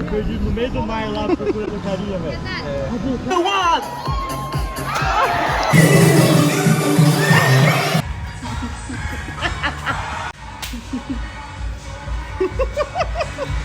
perdido no meio do mar lá procurando carinha, velho.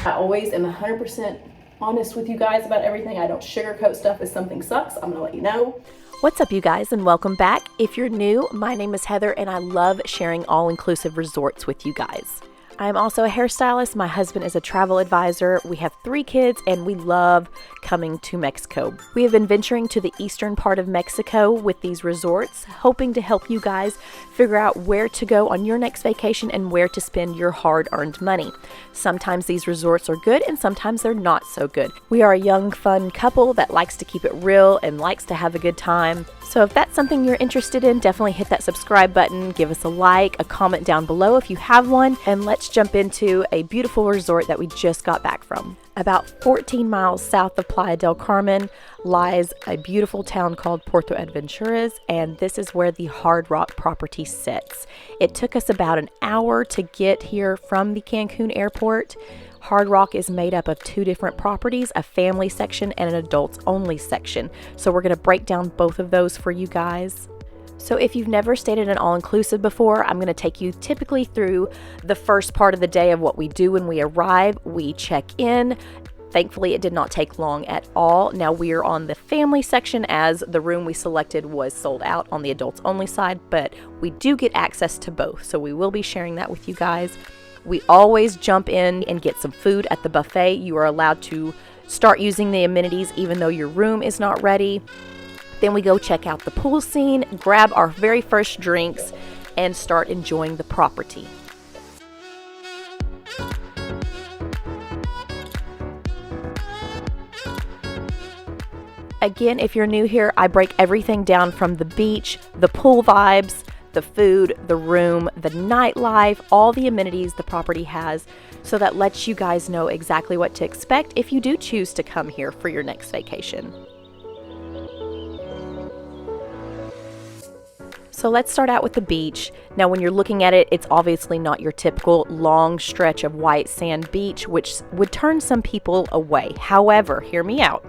I always am 100% honest with you guys about everything. I don't sugarcoat stuff. If something sucks, I'm gonna let you know. What's up, you guys, and welcome back. If you're new, my name is Heather, and I love sharing all-inclusive resorts with you guys. I'm also a hairstylist. My husband is a travel advisor. We have 3 kids, and we love coming to Mexico. We have been venturing to the eastern part of Mexico with these resorts, hoping to help you guys figure out where to go on your next vacation and where to spend your hard-earned money. Sometimes these resorts are good, and sometimes they're not so good. We are a young, fun couple that likes to keep it real and likes to have a good time. So if that's something you're interested in, definitely hit that subscribe button, give us a like, a comment down below if you have one, and let's jump into a beautiful resort that we just got back from. About 14 miles south of Playa del Carmen lies a beautiful town called Puerto Aventuras, and this is where the Hard Rock property sits. It took us about an hour to get here from the Cancun airport. Hard Rock is made up of 2 different properties, a family section and an adults only section. So we're going to break down both of those for you guys. So if you've never stayed at an all-inclusive before, I'm going to take you typically through the first part of the day of what we do when we arrive. We check in. Thankfully, it did not take long at all. Now we are on the family section as the room we selected was sold out on the adults only side, but we do get access to both. So we will be sharing that with you guys. We always jump in and get some food at the buffet. You are allowed to start using the amenities even though your room is not ready. Then we go check out the pool scene, grab our very first drinks, and start enjoying the property. Again, if you're new here, I break everything down from the beach, the pool vibes, the food, the room, the nightlife, all the amenities the property has, so that lets you guys know exactly what to expect if you do choose to come here for your next vacation. So let's start out with the beach. Now when you're looking at it, it's obviously not your typical long stretch of white sand beach, which would turn some people away. However, hear me out.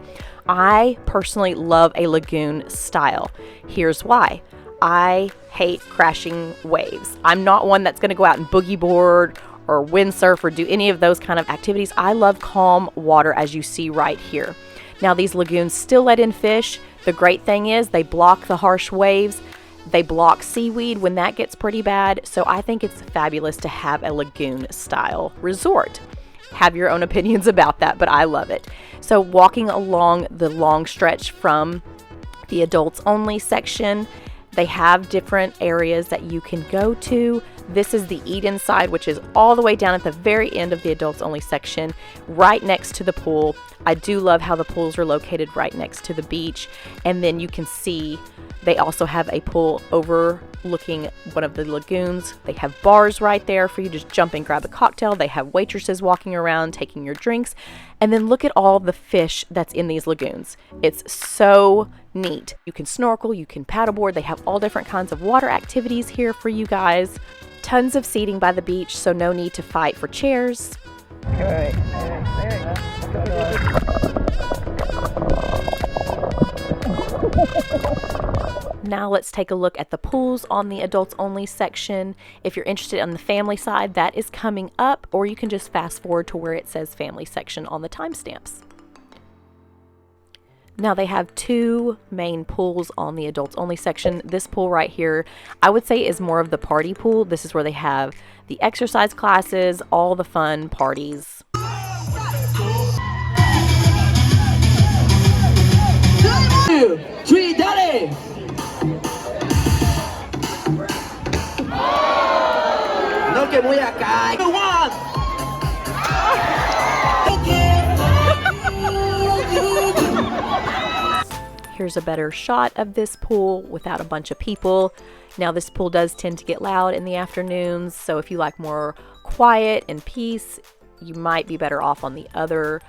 I personally love a lagoon style. Here's why. I hate crashing waves. I'm not one that's going to go out and boogie board or windsurf or do any of those kind of activities. I love calm water, as you see right here. Now these lagoons still let in fish. The great thing is they block the harsh waves. They block seaweed when that gets pretty bad. So I think it's fabulous to have a lagoon style resort. Have your own opinions about that, but I love it. So walking along the long stretch from the adults only section, they have different areas that you can go to. This is the eat-in side, which is all the way down at the very end of the adults only section, right next to the pool. I do love how the pools are located right next to the beach. And then you can see they also have a pool overlooking one of the lagoons. They have bars right there for you to just jump and grab a cocktail. They have waitresses walking around taking your drinks. And then look at all the fish that's in these lagoons. It's so neat. You can snorkel, you can paddleboard. They have all different kinds of water activities here for you guys. Tons of seating by the beach, so no need to fight for chairs. Good. There we go. Now let's take a look at the pools on the adults only section. If you're interested on the family side, that is coming up, or you can just fast forward to where it says family section on the timestamps. Now they have 2 main pools on the adults only section. This pool right here, I would say is more of the party pool. This is where they have the exercise classes, all the fun parties. 2, 3, dale! No que muy acá. 1. Here's a better shot of this pool without a bunch of people. Now this pool does tend to get loud in the afternoons, so if you like more quiet and peace, you might be better off on the other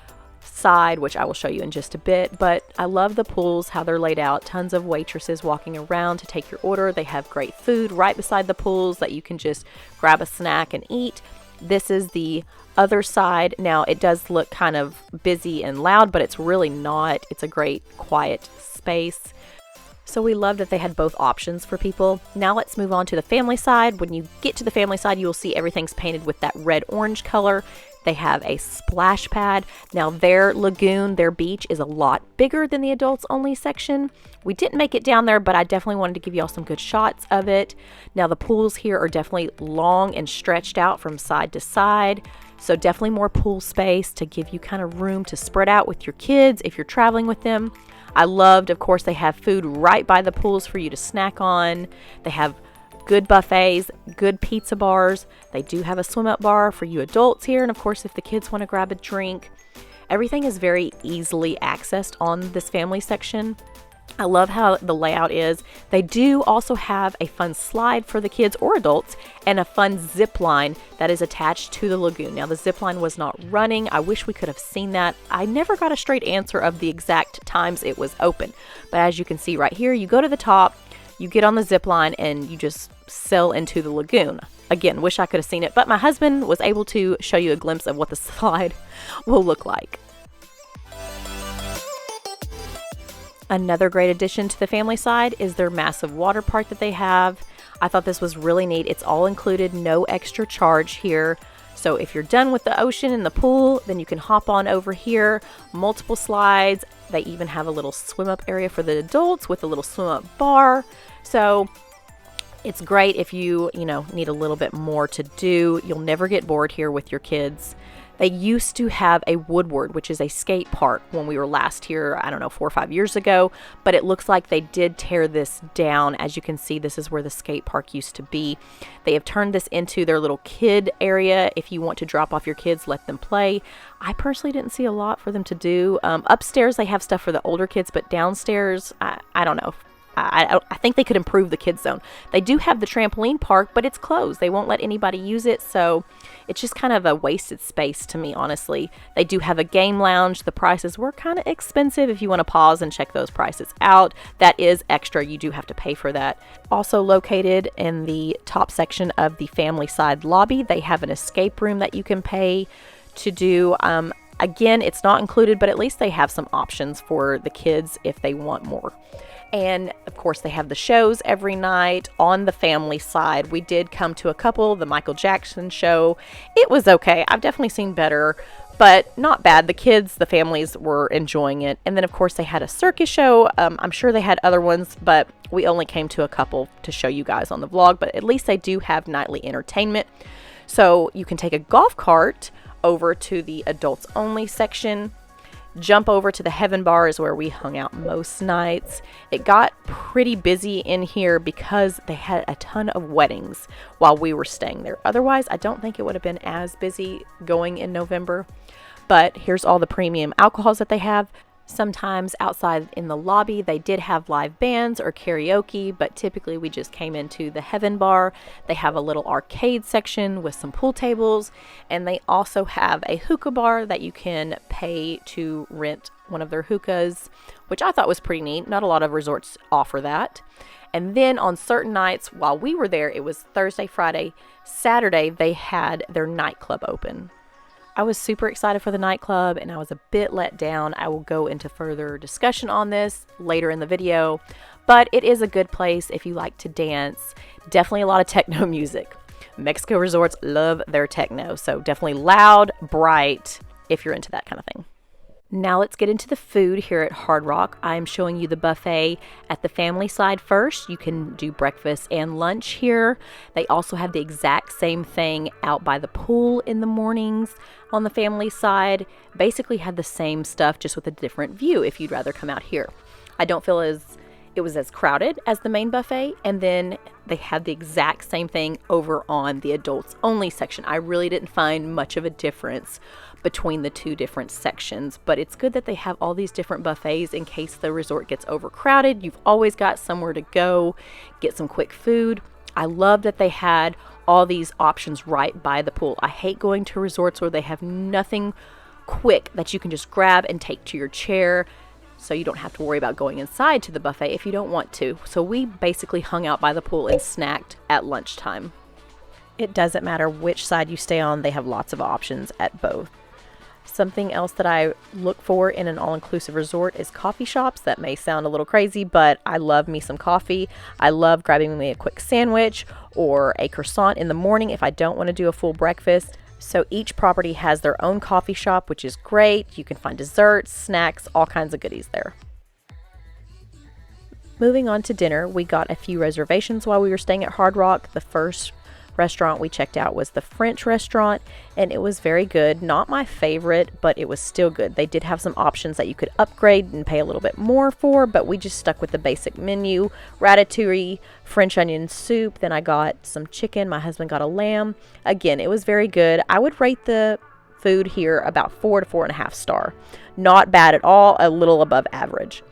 side, which I will show you in just a bit. But I love the pools, how they're laid out. Tons of waitresses walking around to take your order. They have great food right beside the pools that you can just grab a snack and eat. This is the other side. Now it does look kind of busy and loud, but it's really not. It's a great quiet space. So we love that they had both options for people. Now let's move on to the family side. When you get to the family side, you will see everything's painted with that red-orange color. They have a splash pad. Now their lagoon, their beach is a lot bigger than the adults only section. We didn't make it down there, but I definitely wanted to give you all some good shots of it. Now the pools here are definitely long and stretched out from side to side. So definitely more pool space to give you kind of room to spread out with your kids if you're traveling with them. I loved, of course, they have food right by the pools for you to snack on. They have good buffets, good pizza bars. They do have a swim up bar for you adults here. And of course, if the kids want to grab a drink, everything is very easily accessed on this family section. I love how the layout is. They do also have a fun slide for the kids or adults and a fun zip line that is attached to the lagoon. Now the zip line was not running. I wish we could have seen that. I never got a straight answer of the exact times it was open. But as you can see right here, you go to the top, you get on the zip line, and you just sail into the lagoon. Again, wish I could have seen it, but my husband was able to show you a glimpse of what the slide will look like. Another great addition to the family side is their massive water park that they have. I thought this was really neat. It's all included, no extra charge here. So if you're done with the ocean and the pool, then you can hop on over here. Multiple slides. They even have a little swim up area for the adults with a little swim up bar. So it's great if you need a little bit more to do. You'll never get bored here with your kids. They used to have a Woodward, which is a skate park when we were last here, I don't know, 4 or 5 years ago, but it looks like they did tear this down. As you can see, this is where the skate park used to be. They have turned this into their little kid area. If you want to drop off your kids, let them play. I personally didn't see a lot for them to do. Upstairs, they have stuff for the older kids, but downstairs, I don't know. I think they could improve the kids zone. They do have the trampoline park, but it's closed. They won't let anybody use it, so it's just kind of a wasted space to me, honestly. They do have a game lounge. The prices were kind of expensive. If you want to pause and check those prices out, that is extra. You do have to pay for that. Also located in the top section of the family side lobby, they have an escape room that you can pay to do. Again, it's not included, but at least they have some options for the kids if they want more. And of course, they have the shows every night on the family side. We did come to a couple, the Michael Jackson show. It was okay. I've definitely seen better, but not bad. The kids, the families were enjoying it. And then of course, they had a circus show. I'm sure they had other ones, but we only came to a couple to show you guys on the vlog. But at least they do have nightly entertainment. So you can take a golf cart over to the adults only section. Jump over to the Heaven Bar is where we hung out most nights. It got pretty busy in here because they had a ton of weddings while we were staying there. Otherwise, I don't think it would have been as busy going in November. But here's all the premium alcohols that they have. Sometimes outside in the lobby, they did have live bands or karaoke, but typically we just came into the Heaven Bar. They have a little arcade section with some pool tables, and they also have a hookah bar that you can pay to rent one of their hookahs, which I thought was pretty neat. Not a lot of resorts offer that. And then on certain nights while we were there, it was Thursday, Friday, Saturday, they had their nightclub open. I was super excited for the nightclub and I was a bit let down. I will go into further discussion on this later in the video, but it is a good place if you like to dance. Definitely a lot of techno music. Mexico resorts love their techno, so definitely loud, bright if you're into that kind of thing. Now let's get into the food here at Hard Rock. I'm showing you the buffet at the family side first. You can do breakfast and lunch here. They also have the exact same thing out by the pool in the mornings on the family side. Basically had the same stuff, just with a different view if you'd rather come out here. I don't feel it was as crowded as the main buffet, and then they had the exact same thing over on the adults only section. I really didn't find much of a difference between the two different sections, but it's good that they have all these different buffets in case the resort gets overcrowded. You've always got somewhere to go, get some quick food. I love that they had all these options right by the pool. I hate going to resorts where they have nothing quick that you can just grab and take to your chair, so you don't have to worry about going inside to the buffet if you don't want to. So we basically hung out by the pool and snacked at lunchtime. It doesn't matter which side you stay on, they have lots of options at both. Something else that I look for in an all-inclusive resort is coffee shops. That may sound a little crazy, but I love me some coffee. I love grabbing me a quick sandwich or a croissant in the morning if I don't want to do a full breakfast. So each property has their own coffee shop, which is great. You can find desserts, snacks, all kinds of goodies there. Moving on to dinner, we got a few reservations while we were staying at Hard Rock. The first restaurant we checked out was the French restaurant, and it was very good. Not my favorite, but it was still good. They did have some options that you could upgrade and pay a little bit more for, but we just stuck with the basic menu: ratatouille, French onion soup. Then I got some chicken. My husband got a lamb. Again, it was very good. I would rate the food here about 4 to 4.5 stars. Not bad at all, a little above average.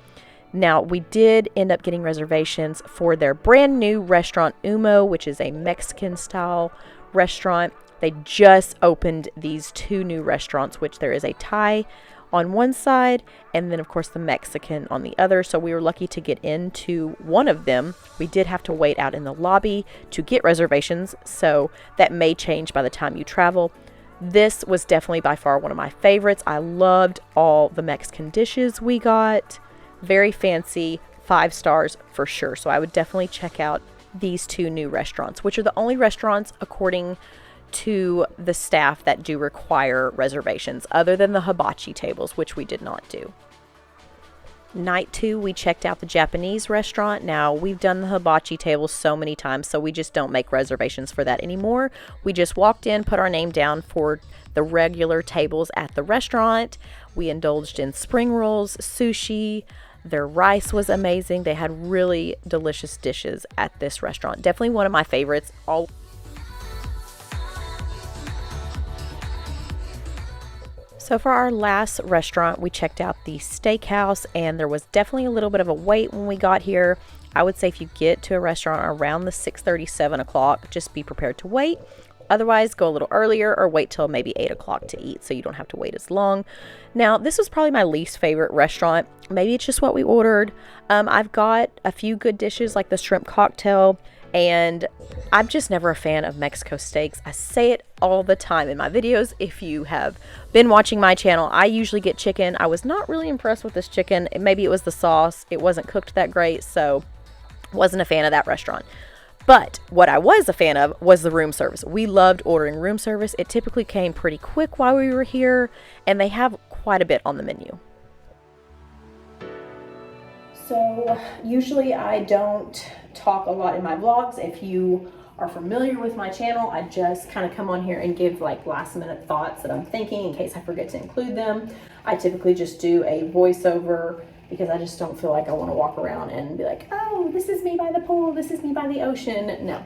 Now, we did end up getting reservations for their brand new restaurant, Umo, which is a Mexican-style restaurant. They just opened these 2 new restaurants, which there is a Thai on one side and then, of course, the Mexican on the other. So we were lucky to get into one of them. We did have to wait out in the lobby to get reservations, so that may change by the time you travel. This was definitely by far one of my favorites. I loved all the Mexican dishes we got. Very fancy, 5 stars for sure. So I would definitely check out these 2 new restaurants, which are the only restaurants, according to the staff, that do require reservations, other than the hibachi tables, which we did not do. Night 2, we checked out the Japanese restaurant. Now, we've done the hibachi tables so many times, so we just don't make reservations for that anymore. We just walked in, put our name down for the regular tables at the restaurant. We indulged in spring rolls, sushi. Their rice was amazing. They had really delicious dishes at this restaurant. Definitely one of my favorites. So for our last restaurant, we checked out the steakhouse, and there was definitely a little bit of a wait when we got here. I would say if you get to a restaurant around the 6:30, 7 o'clock, just be prepared to wait. Otherwise, go a little earlier or wait till maybe 8 o'clock to eat so you don't have to wait as long. Now, this was probably my least favorite restaurant. Maybe it's just what we ordered. I've got a few good dishes like the shrimp cocktail, and I'm just never a fan of Mexico steaks. I say it all the time in my videos. If you have been watching my channel, I usually get chicken. I was not really impressed with this chicken. Maybe it was the sauce. It wasn't cooked that great, so wasn't a fan of that restaurant. But what I was a fan of was the room service. We loved ordering room service. It typically came pretty quick while we were here, and they have quite a bit on the menu. So usually I don't talk a lot in my vlogs. If you are familiar with my channel, I just kind of come on here and give like last minute thoughts that I'm thinking in case I forget to include them. I typically just do a voiceover because I just don't feel like I want to walk around and be like, oh, this is me by the pool, this is me by the ocean. No.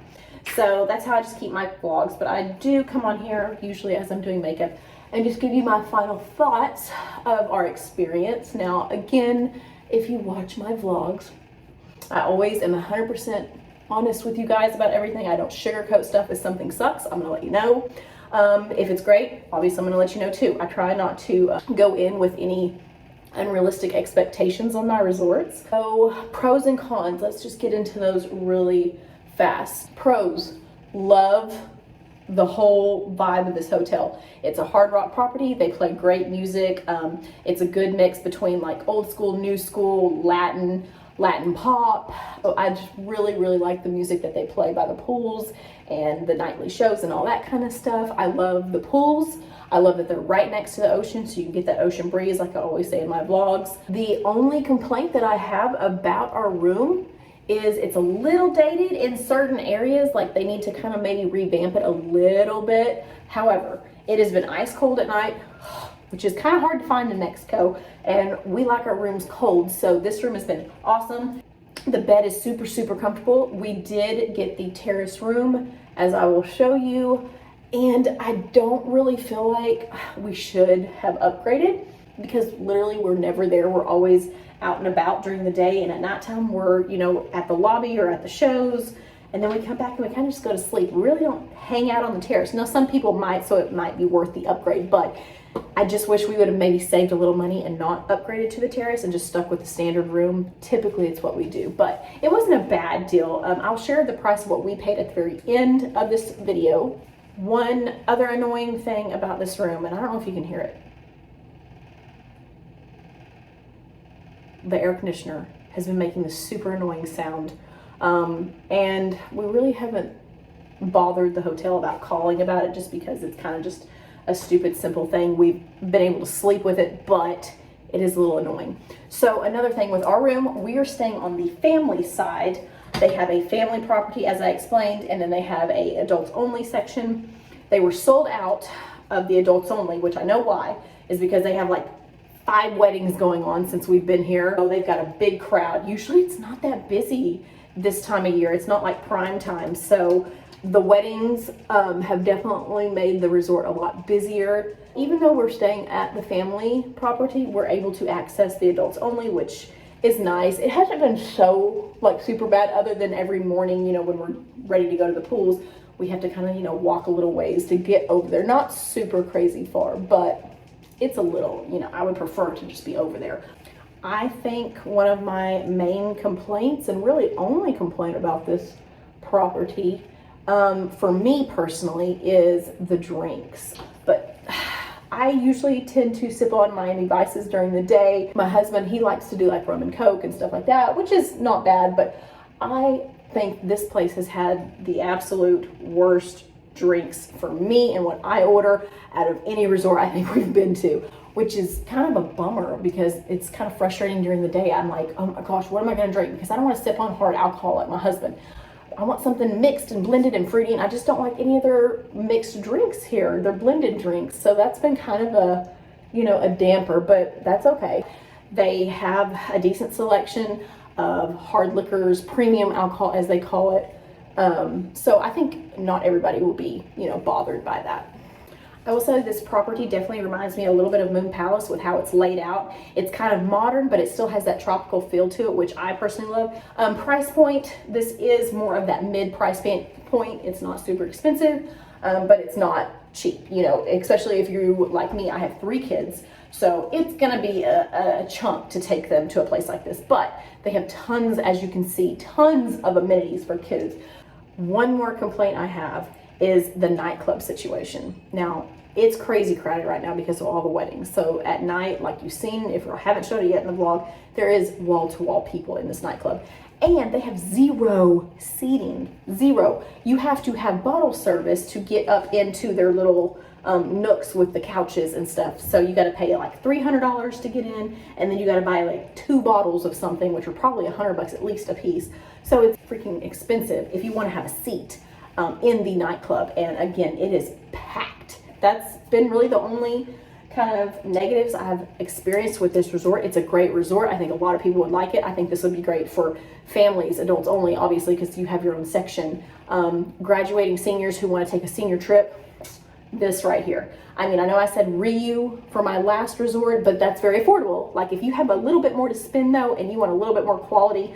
So that's how I just keep my vlogs. But I do come on here usually as I'm doing makeup and just give you my final thoughts of our experience. Now, again, if you watch my vlogs, I always am 100% honest with you guys about everything. I don't sugarcoat stuff. If something sucks, I'm gonna let you know. If it's great, obviously I'm gonna let you know too. I try not to go in with any unrealistic expectations on my resorts. So pros and cons, let's just get into those really fast. Pros, love the whole vibe of this hotel. It's a Hard Rock property. They play great music. It's a good mix between like old school, new school, Latin pop. So I just really like the music that they play by the pools and the nightly shows and all that kind of stuff. I love the pools. I love that they're right next to the ocean, so you can get that ocean breeze like I always say in my vlogs. The only complaint that I have about our room is it's a little dated in certain areas, like they need to kind of maybe revamp it a little bit. However, it has been ice cold at night, which is kind of hard to find in Mexico, and we like our rooms cold, so this room has been awesome. The bed is super comfortable. We did get the terrace room, as I will show you. And I don't really feel like we should have upgraded because literally we're never there. We're always out and about during the day, and at nighttime we're, you know, at the lobby or at the shows and then we come back and we kind of just go to sleep. We really don't hang out on the terrace. Now, some people might, so it might be worth the upgrade, but I just wish we would have maybe saved a little money and not upgraded to the terrace and just stuck with the standard room. Typically, it's what we do, but it wasn't a bad deal. I'll share the price of what we paid at the very end of this video. One other annoying thing about this room, and I don't know if you can hear it, the air conditioner has been making this super annoying sound, and we really haven't bothered the hotel about calling about it, just because it's kind of just a stupid simple thing. We've been able to sleep with it, but it is a little annoying. So another thing with our room, we are staying on the family side. They have a family property, as I explained, and then they have a adults only section. They were sold out of the adults only, which I know why, is because they have like 5 weddings going on since we've been here. So they've got a big crowd. Usually it's not that busy this time of year. It's not like prime time. So the weddings have definitely made the resort a lot busier. Even though we're staying at the family property, we're able to access the adults only, which is nice. It hasn't been so like super bad, other than every morning, you know, when we're ready to go to the pools, we have to kind of, you know, walk a little ways to get over there. Not super crazy far, but it's a little, you know, I would prefer to just be over there. I think one of my main complaints, and really only complaint about this property, for me personally, is the drinks. But I usually tend to sip on Miami Vices during the day. My husband, he likes to do like rum and coke and stuff like that, which is not bad, but I think this place has had the absolute worst drinks for me and what I order out of any resort I think we've been to, which is kind of a bummer because it's kind of frustrating during the day. I'm like, oh my gosh, what am I going to drink? Because I don't want to sip on hard alcohol like my husband. I want something mixed and blended and fruity, and I just don't like any other mixed drinks here. They're blended drinks, so that's been kind of a, you know, a damper, but that's okay. They have a decent selection of hard liquors, premium alcohol as they call it. So I think not everybody will be, you know, bothered by that. I will say this property definitely reminds me a little bit of Moon Palace with how it's laid out. It's kind of modern, but it still has that tropical feel to it, which I personally love. Price point, this is more of that mid-price point. It's not super expensive, but it's not cheap, you know, especially if you, like me, I have 3 kids. So it's gonna be a chunk to take them to a place like this, but they have tons, as you can see, tons of amenities for kids. One more complaint I have is the nightclub situation. Now, it's crazy crowded right now because of all the weddings. So at night, like you've seen, if you haven't showed it yet in the vlog, there is wall-to-wall people in this nightclub. And they have 0 seating, 0. You have to have bottle service to get up into their little nooks with the couches and stuff. So you gotta pay like $300 to get in, and then you gotta buy like 2 bottles of something, which are probably $100 at least a piece. So it's freaking expensive if you wanna have a seat in the nightclub. And again, it is packed. That's been really the only kind of negatives I've experienced with this resort. It's a great resort. I think a lot of people would like it. I think this would be great for families, adults only, obviously, because you have your own section. Graduating seniors who want to take a senior trip, this right here. I mean, I know I said Ryu for my last resort, but that's very affordable. Like if you have a little bit more to spend though, and you want a little bit more quality,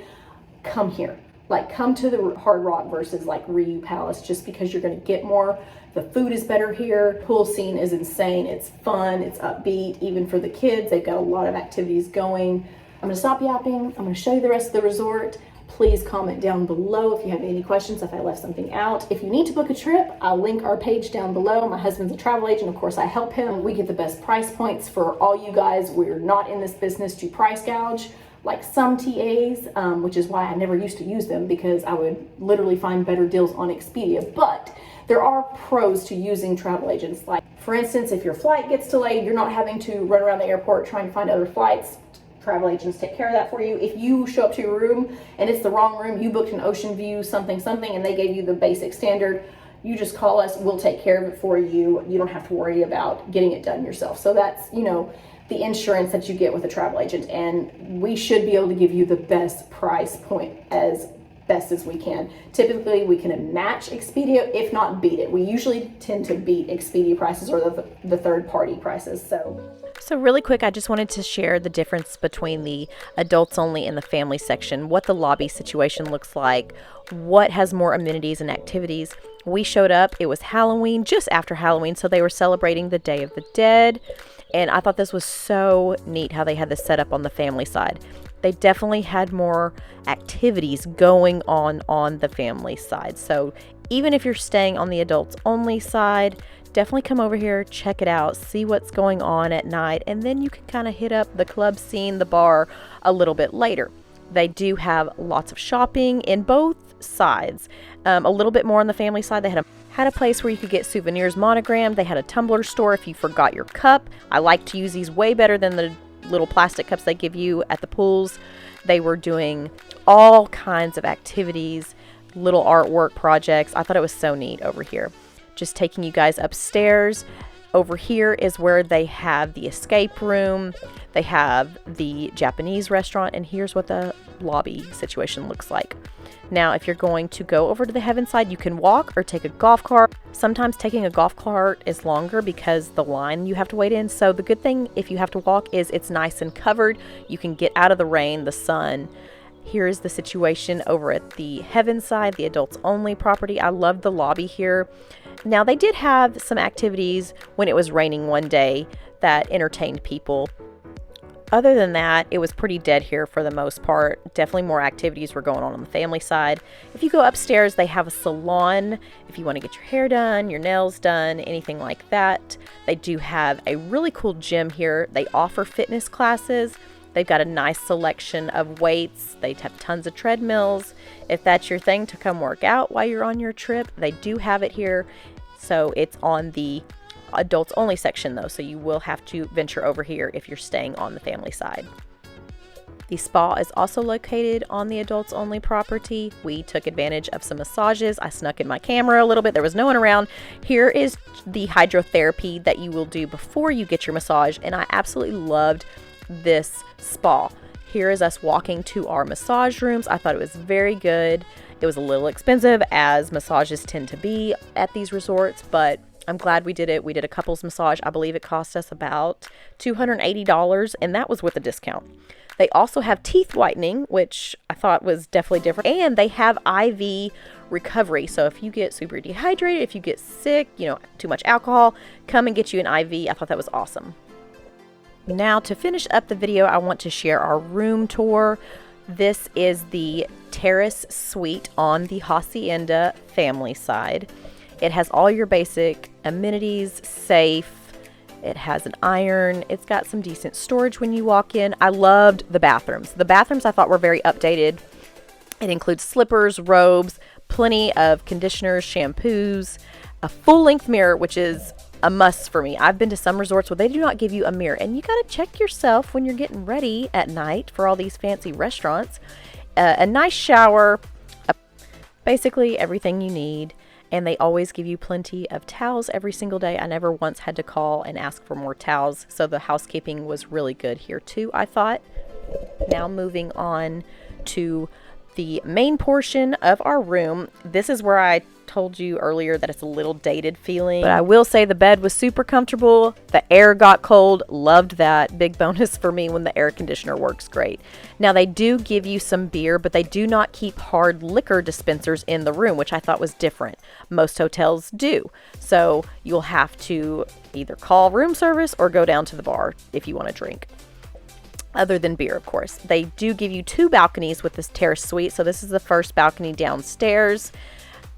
come here. Like come to the Hard Rock versus like Ryu Palace, just because you're going to get more. The food is better here. Pool scene is insane. It's fun. It's upbeat. Even for the kids, they've got a lot of activities going. I'm going to stop yapping. I'm going to show you the rest of the resort. Please comment down below if you have any questions, if I left something out. If you need to book a trip, I'll link our page down below. My husband's a travel agent. Of course, I help him. We get the best price points for all you guys. We're not in this business to price gouge like some TAs, which is why I never used to use them, because I would literally find better deals on Expedia. But there are pros to using travel agents. Like, for instance, if your flight gets delayed, you're not having to run around the airport trying to find other flights. Travel agents take care of that for you. If you show up to your room and it's the wrong room, you booked an ocean view, something, and they gave you the basic standard, you just call us, we'll take care of it for you. You don't have to worry about getting it done yourself. So that's, you know, the insurance that you get with a travel agent, and we should be able to give you the best price point as best as we can. Typically, we can match Expedia, if not beat it. We usually tend to beat Expedia prices or the third-party prices. So really quick, I just wanted to share the difference between the adults only and the family section, what the lobby situation looks like, what has more amenities and activities. We showed up, it was Halloween, just after Halloween, so they were celebrating the Day of the Dead, and I thought this was so neat how they had this set up on the family side. They definitely had more activities going on the family side. So even if you're staying on the adults only side, definitely come over here, check it out, see what's going on at night, and then you can kind of hit up the club scene, the bar, a little bit later. They do have lots of shopping in both sides. A little bit more on the family side. They had a place where you could get souvenirs monogrammed. They had a tumbler store if you forgot your cup. I like to use these way better than the little plastic cups they give you at the pools. They were doing all kinds of activities, little artwork projects. I thought it was so neat over here. Just taking you guys upstairs. Over here is where they have the escape room. They have the Japanese restaurant, and here's what the lobby situation looks like. Now, if you're going to go over to the heaven side, you can walk or take a golf cart. Sometimes taking a golf cart is longer because the line you have to wait in. So the good thing if you have to walk is it's nice and covered. You can get out of the rain, the sun. Here's the situation over at the heaven side, the adults only property. I love the lobby here. Now, they did have some activities when it was raining one day that entertained people. Other than that, it was pretty dead here for the most part. Definitely more activities were going on the family side. If you go upstairs, they have a salon if you want to get your hair done, your nails done, anything like that. They do have a really cool gym here. They offer fitness classes. They've got a nice selection of weights. They have tons of treadmills. If that's your thing to come work out while you're on your trip, they do have it here. So it's on the adults only section though, so you will have to venture over here if you're staying on the family side. The spa is also located on the adults only property. We took advantage of some massages. I snuck in my camera a little bit. There was no one around. Here is the hydrotherapy that you will do before you get your massage, and I absolutely loved this spa. Here is us walking to our massage rooms. I thought it was very good. It was a little expensive, as massages tend to be at these resorts, but I'm glad we did it. We did a couples massage. I believe it cost us about $280, and that was with a discount. They also have teeth whitening, which I thought was definitely different, and they have IV recovery. So if you get super dehydrated, if you get sick, too much alcohol, come and get you an IV. I thought that was awesome. Now, to finish up the video, I want to share our room tour. This is the terrace suite on the Hacienda family side. It has all your basic amenities, safe. It has an iron. It's got some decent storage when you walk in. I loved the bathrooms. The bathrooms I thought were very updated. It includes slippers, robes, plenty of conditioners, shampoos, a full-length mirror, which is a must for me. I've been to some resorts where they do not give you a mirror, and you got to check yourself when you're getting ready at night for all these fancy restaurants. A nice shower, basically everything you need. And they always give you plenty of towels every single day. I never once had to call and ask for more towels. So the housekeeping was really good here too, I thought. Now moving on to the main portion of our room. This is where I told you earlier that it's a little dated feeling, but I will say the bed was super comfortable. The air got cold. Loved that. Big bonus for me when the air conditioner works great. Now, they do give you some beer, but they do not keep hard liquor dispensers in the room, which I thought was different. Most hotels do. So you'll have to either call room service or go down to the bar if you want to drink. Other than beer, of course. They do give you 2 balconies with this terrace suite. So this is the first balcony downstairs.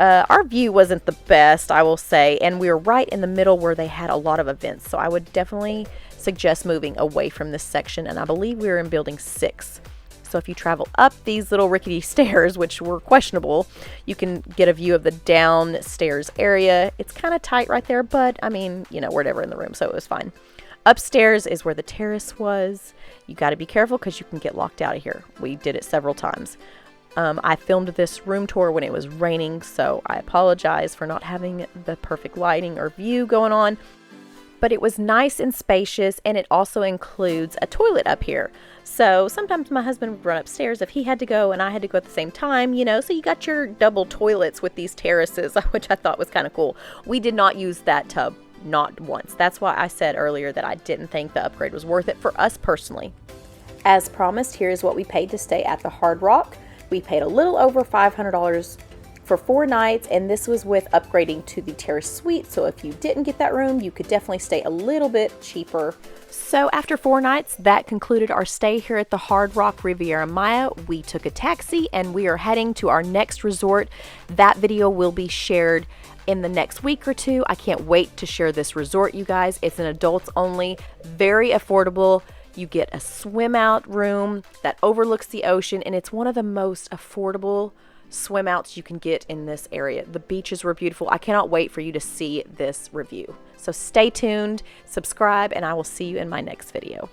Our view wasn't the best, I will say, and we were right in the middle where they had a lot of events. So I would definitely suggest moving away from this section, and I believe we were in building 6. So if you travel up these little rickety stairs, which were questionable, you can get a view of the downstairs area. It's kind of tight right there, but I mean, we're never in the room, so it was fine. Upstairs is where the terrace was. You got to be careful because you can get locked out of here. We did it several times. I filmed this room tour when it was raining, so I apologize for not having the perfect lighting or view going on. but it was nice and spacious, and it also includes a toilet up here. So sometimes my husband would run upstairs if he had to go and I had to go at the same time, you know, so you got your double toilets with these terraces, which I thought was kind of cool. We did not use that tub, not once. That's why I said earlier that I didn't think the upgrade was worth it for us personally. As promised, here's what we paid to stay at the Hard Rock. We paid a little over $500 for 4 nights, and this was with upgrading to the terrace suite. So if you didn't get that room, you could definitely stay a little bit cheaper. So after 4 nights, that concluded our stay here at the Hard Rock Riviera Maya. We took a taxi and we are heading to our next resort. That video will be shared in the next week or 2. I can't wait to share this resort, you guys. It's an adults only, very affordable. You get a swim out room that overlooks the ocean, and it's one of the most affordable swim outs you can get in this area. The beaches were beautiful. I cannot wait for you to see this review. So stay tuned, subscribe, and I will see you in my next video.